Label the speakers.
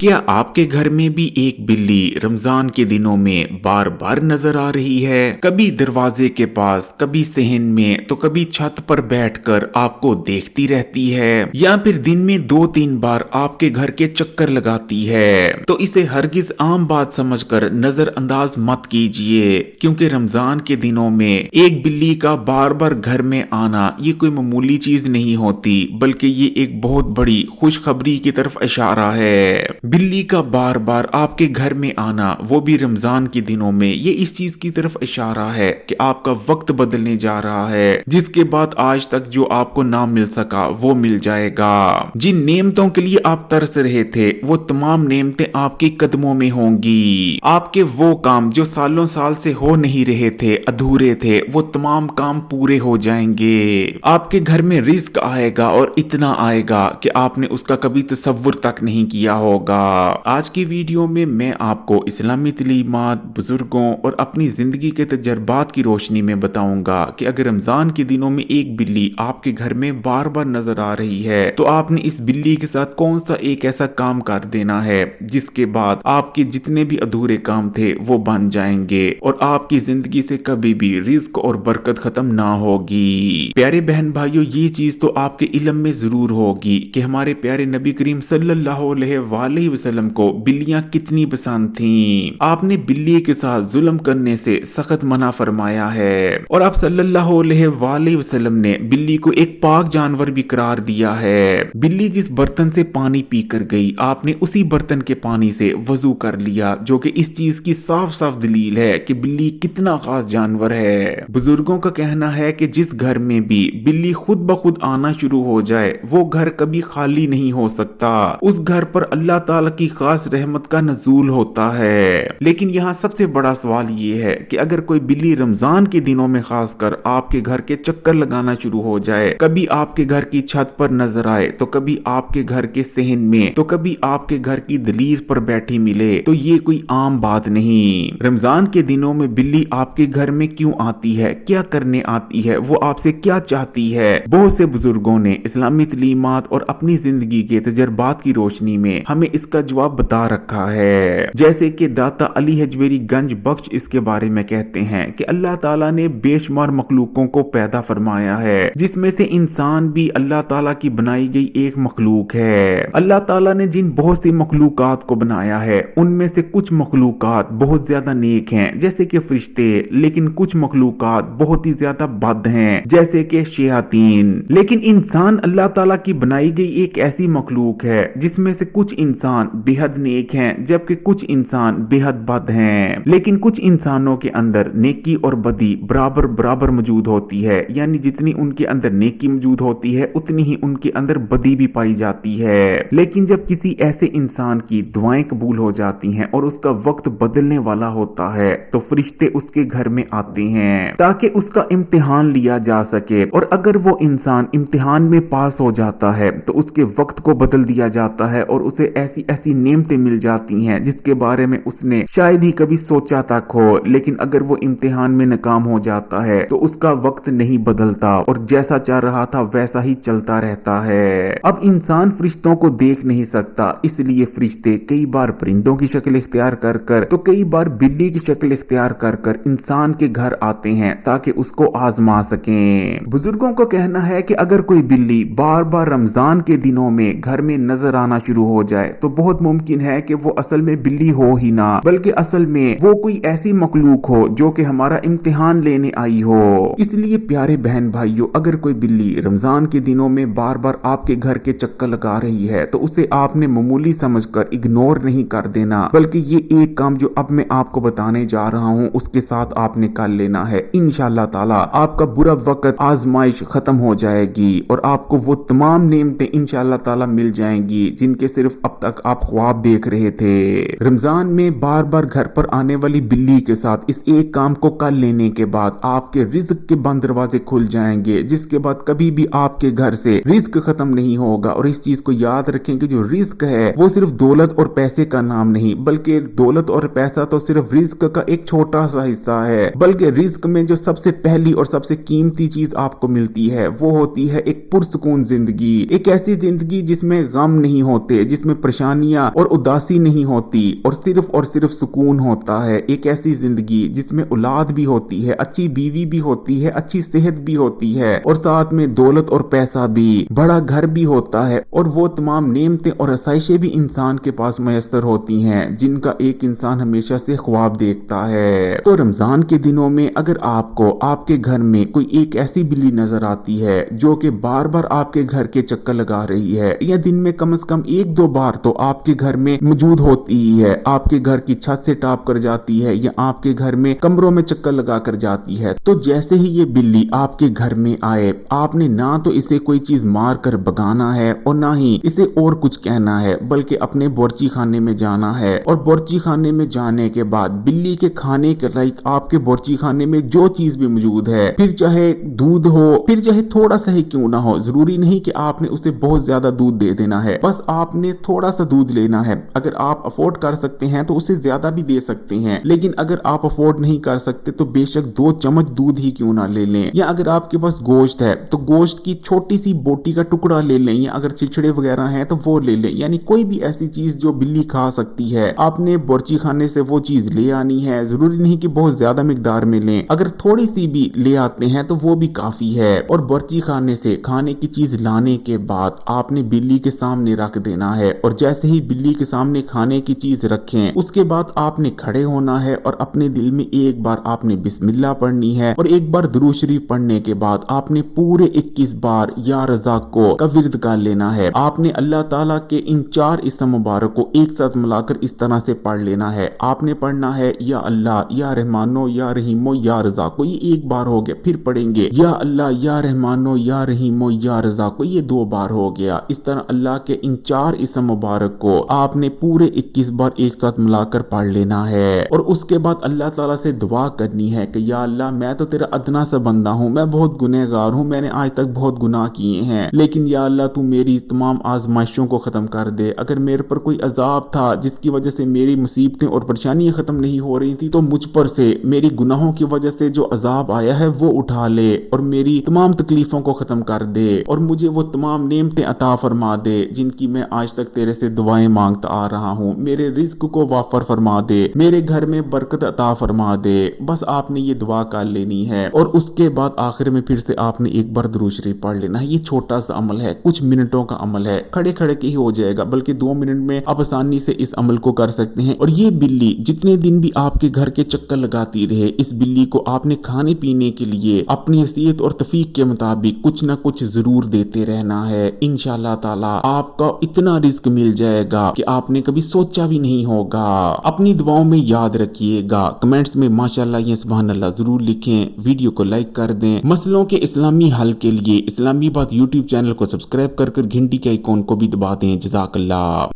Speaker 1: क्या आपके घर में भी एक बिल्ली रमजान के दिनों में बार बार नजर आ रही है? कभी दरवाजे के पास, कभी सहन में, तो कभी छत पर बैठकर आपको देखती रहती है, या फिर दिन में 2-3 बार आपके घर के चक्कर लगाती है। तो इसे हरगिज आम बात समझकर नजरअंदाज मत कीजिए, क्योंकि रमजान के दिनों में एक बिल्ली का बार बार घर में आना ये कोई मामूली चीज नहीं होती, बल्कि ये एक बहुत बड़ी खुशखबरी की तरफ इशारा है। बिल्ली का बार बार आपके घर में आना, वो भी रमजान के दिनों में, ये इस चीज की तरफ इशारा है कि आपका वक्त बदलने जा रहा है, जिसके बाद आज तक जो आपको ना मिल सका वो मिल जाएगा। जिन नेमतों के लिए आप तरस रहे थे वो तमाम नेमतें आपके कदमों में होंगी। आपके वो काम जो सालों साल से हो नहीं रहे थे, अधूरे थे, वो तमाम काम पूरे हो जाएंगे। आपके घर में रिस्क आएगा और इतना आएगा कि आपने उसका कभी तसव्वुर तक नहीं किया होगा। आज की वीडियो में मैं आपको इस्लामी तलीमात, बुजुर्गों और अपनी जिंदगी के तजर्बात की रोशनी में बताऊंगा कि अगर रमजान के दिनों में एक बिल्ली आपके घर में बार बार नजर आ रही है तो आपने इस बिल्ली के साथ कौन सा एक ऐसा काम कर देना है जिसके बाद आपके जितने भी अधूरे काम थे वो बन जाएंगे और आपकी जिंदगी से कभी भी रिस्क और बरकत खत्म ना होगी। प्यारे बहन भाइयों, ये चीज तो आपके इल्म में जरूर होगी कि हमारे प्यारे नबी करीम सल्लल्लाहु अलैहि वसल्लम को बिल्लियां कितनी पसंद थीं। आपने बिल्ली के साथ जुल्म करने से सख्त मना फरमाया है और आप सल्लल्लाहु अलैहि वसल्लम ने बिल्ली को एक पाक जानवर भी करार दिया है। बिल्ली जिस बर्तन से पानी पी कर गई, आपने उसी बर्तन के पानी से वजू कर लिया, जो कि इस चीज की साफ साफ दलील है कि बिल्ली कितना खास जानवर है। बुजुर्गों का कहना है कि जिस घर में भी बिल्ली खुद ब खुद आना शुरू हो जाए वो घर कभी खाली नहीं हो सकता। उस घर पर अल्लाह ताला की खास रहमत का नजूल होता है। लेकिन यहाँ सबसे बड़ा सवाल ये है कि अगर कोई बिल्ली रमजान के दिनों में खासकर आपके घर के चक्कर लगाना शुरू हो जाए, कभी आपके घर की छत पर नजर आए, तो कभी आपके घर के सहन में, तो कभी आपके घर की दलीज पर बैठी मिले, तो ये कोई आम बात नहीं। रमजान के दिनों में बिल्ली आपके घर में क्यों आती है, क्या करने आती है, वो आपसे क्या चाहती है? बहुत से बुजुर्गों ने इस्लामी तलीमात और अपनी जिंदगी के तजर्बात की रोशनी में हमें इसका जवाब बता रखा है। जैसे कि दाता अली हजवेरी गंज बख्श इसके बारे में कहते हैं कि अल्लाह ताला ने बेशुमार मखलूकों को पैदा फरमाया है, जिसमें से इंसान भी अल्लाह ताला की बनाई गई एक मखलूक है। अल्लाह ताला ने जिन बहुत सी मखलूकात को बनाया है उनमें से कुछ मखलूकात बहुत ज्यादा नेक हैं, जैसे कि फरिश्ते, लेकिन कुछ मखलूकात बहुत ही ज्यादा बद हैं, जैसे कि शयातीन। लेकिन इंसान अल्लाह ताला की बनाई गई एक ऐसी मखलूक है जिसमें से कुछ इंसान बेहद नेक हैं, जबकि कुछ इंसान बेहद बद हैं। लेकिन कुछ इंसानों के अंदर नेकी और बदी बराबर बराबर मौजूद होती है, यानी जितनी उनके अंदर नेकी मौजूद होती है उतनी ही उनके अंदर बदी भी पाई जाती है। लेकिन जब किसी ऐसे इंसान की दुआएं कबूल हो जाती हैं और उसका वक्त बदलने वाला होता है तो फरिश्ते उसके घर में आते हैं ताकि उसका इम्तिहान लिया जा सके, और अगर वो इंसान इम्तिहान में पास हो जाता है तो उसके वक्त को बदल दिया जाता है और उसे ऐसी ऐसी नेमतें मिल जाती हैं जिसके बारे में उसने शायद ही कभी सोचा तक हो। लेकिन अगर वो इम्तिहान में नाकाम हो जाता है तो उसका वक्त नहीं बदलता और जैसा चाह रहा था वैसा ही चलता रहता है। अब इंसान फरिश्तों को देख नहीं सकता, इसलिए फरिश्ते कई बार परिंदों की शक्ल इख्तियार कर कर, तो कई बार बिल्ली की शक्ल इख्तियार कर कर इंसान के घर आते हैं ताकि उसको आजमा सकें। बुजुर्गों का कहना है कि अगर कोई बिल्ली बार बार रमजान के दिनों में घर में नजर आना शुरू हो जाए तो बहुत मुमकिन है कि वो असल में बिल्ली हो ही ना, बल्कि असल में वो कोई ऐसी मखलूक हो जो कि हमारा इम्तिहान लेने आई हो। इसलिए प्यारे बहन भाइयों, अगर कोई बिल्ली रमजान के दिनों में बार बार आपके घर के चक्कर लगा रही है तो उसे आपने मामूली समझकर इग्नोर नहीं कर देना, बल्कि ये एक काम जो अब मैं आपको बताने जा रहा हूँ उसके साथ आपने कर लेना है। इंशाअल्लाह ताला आपका बुरा वक्त, आजमाइश खत्म हो जाएगी और आपको वो तमाम नेमतें इंशाअल्लाह ताला मिल जाएंगी जिनके सिर्फ अब तक आप ख्वाब देख रहे थे। रमजान में बार बार घर पर आने वाली बिल्ली के साथ इस एक काम को कर लेने के बाद आपके रिज्क के बंद दरवाजे खुल जाएंगे, जिसके बाद कभी भी आपके घर से रिस्क खत्म नहीं होगा। और इस चीज को याद रखें कि जो रिस्क है वो सिर्फ दौलत और पैसे का नाम नहीं, बल्कि दौलत और पैसा तो सिर्फ रिस्क का एक छोटा सा हिस्सा है, बल्कि रिस्क में जो सबसे पहली और सबसे कीमती चीज आपको मिलती है वो होती है एक पुरसुकून जिंदगी, एक ऐसी जिंदगी जिसमें गम नहीं होते, जिसमें परेशानी परेशानियां और उदासी नहीं होती और सिर्फ सुकून होता है। एक ऐसी जिंदगी जिसमें औलाद भी होती है, अच्छी बीवी भी होती है, अच्छी सेहत भी होती है और साथ में दौलत और पैसा भी, बड़ा घर भी होता है और वो तमाम नेमतें और आसाइशें भी इंसान के पास मैसर होती हैं जिनका एक इंसान हमेशा से ख्वाब देखता है। तो रमजान के दिनों में अगर आपको आपके घर में कोई एक ऐसी बिल्ली नजर आती है जो कि बार बार आपके घर के चक्कर लगा रही है या दिन में कम से कम एक दो बार तो आपके घर में मौजूद होती ही है, आपके घर की छत से टॉप कर जाती है या आपके घर में कमरों में चक्कर लगा कर जाती है, तो जैसे ही ये बिल्ली आपके घर में आए आपने ना तो इसे कोई चीज मार कर भगाना है और ना ही इसे और कुछ कहना है, बल्कि अपने बोर्ची खाने में जाना है और बोर्ची खाने में जाने के बाद बिल्ली के खाने के लायक आपके बोर्ची खाने में जो चीज भी मौजूद है, फिर चाहे दूध हो, फिर चाहे थोड़ा सा ही क्यों ना हो, जरूरी नहीं कि आपने उसे बहुत ज्यादा दूध दे देना है, बस आपने थोड़ा सा दूध लेना है। अगर आप अफोर्ड कर सकते हैं तो उसे ज्यादा भी दे सकते हैं, लेकिन अगर आप अफोर्ड नहीं कर सकते तो बेशक 2 चम्मच दूध ही क्यों ना ले लें। या अगर आपके पास गोश्त है तो गोश्त की छोटी सी बोटी का टुकड़ा ले लें, या अगर चिचड़े वगैरह हैं तो वो ले लें, यानी कोई भी ऐसी चीज जो बिल्ली खा सकती है आपने बोर्ची खाने से वो चीज ले आनी है। जरूरी नहीं कि बहुत ज्यादा मिकदार में लें, अगर थोड़ी सी भी ले आते हैं तो वो भी काफी है। और बोर्ची खाने से खाने की चीज लाने के बाद आपने बिल्ली के सामने रख देना है और जैसे ही बिल्ली के सामने खाने की चीज रखें उसके बाद आपने खड़े होना है और अपने दिल में एक बार आपने बिस्मिल्लाह पढ़नी है और एक बार दुरूद शरीफ पढ़ने के बाद आपने पूरे 21 बार या रज़ाक को का विर्द कर लेना है। आपने अल्लाह ताला के इन 4 इस्म मुबारक को एक साथ मिलाकर इस तरह से पढ़ लेना है। आपने पढ़ना है या अल्लाह या रहमानो या रहीमो या रज़ाको, ये एक बार हो गया। फिर पढ़ेंगे या अल्लाह या रहमानो या रहीमो या रज़ाको, ये 2 बार हो गया। इस तरह अल्लाह के इन 4 इस्म मुबारक को आपने पूरे 21 बार एक साथ मिलाकर पढ़ लेना है और उसके बाद अल्लाह ताला से दुआ करनी है कि या अल्लाह मैं तो तेरा अदना सा बंदा हूँ, मैं बहुत गुनहगार हूँ, मैंने आज तक बहुत गुनाह किए हैं, लेकिन या अल्लाह तू मेरी तमाम आजमाइशों को खत्म कर दे। अगर मेरे पर कोई अजाब था जिसकी वजह से मेरी मुसीबतें और परेशानियां खत्म नहीं हो रही थी तो मुझ पर से मेरी गुनाहों की वजह से जो अजाब आया है वो उठा ले और मेरी तमाम तकलीफों को खत्म कर दे और मुझे वो तमाम नेमतें अता फरमा दे जिनकी मैं आज तक तेरे से दुआएं मांगता आ रहा हूँ। मेरे रिज्क को वाफर फरमा दे, मेरे घर में बरकत अता फरमा दे। बस आपने ये दुआ कर लेनी है और उसके बाद आखिर में फिर से आपने एक बार दुरूद शरीफ पढ़ लेना है। ये छोटा सा अमल है, कुछ मिनटों का अमल है, खड़े खड़े के ही हो जाएगा, बल्कि 2 मिनट में आप आसानी से इस अमल को कर सकते हैं। और ये बिल्ली जितने दिन भी आपके घर के चक्कर लगाती रहे, इस बिल्ली को आपने खाने पीने के लिए अपनी हैसियत और तफीक के मुताबिक कुछ ना कुछ जरूर देते रहना है। इंशाअल्लाह ताला आपका इतना रिस्क मिल जाएगा कि आपने कभी सोचा भी नहीं होगा। अपनी दुआओं में याद रखिएगा, कमेंट्स में माशाअल्लाह या सुभान अल्लाह जरूर लिखें, वीडियो को लाइक कर दें। मसलों के इस्लामी हल के लिए इस्लामी बात यूट्यूब चैनल को सब्सक्राइब कर घंटी के आइकॉन को भी दबा दें। जज़ाकल्लाह।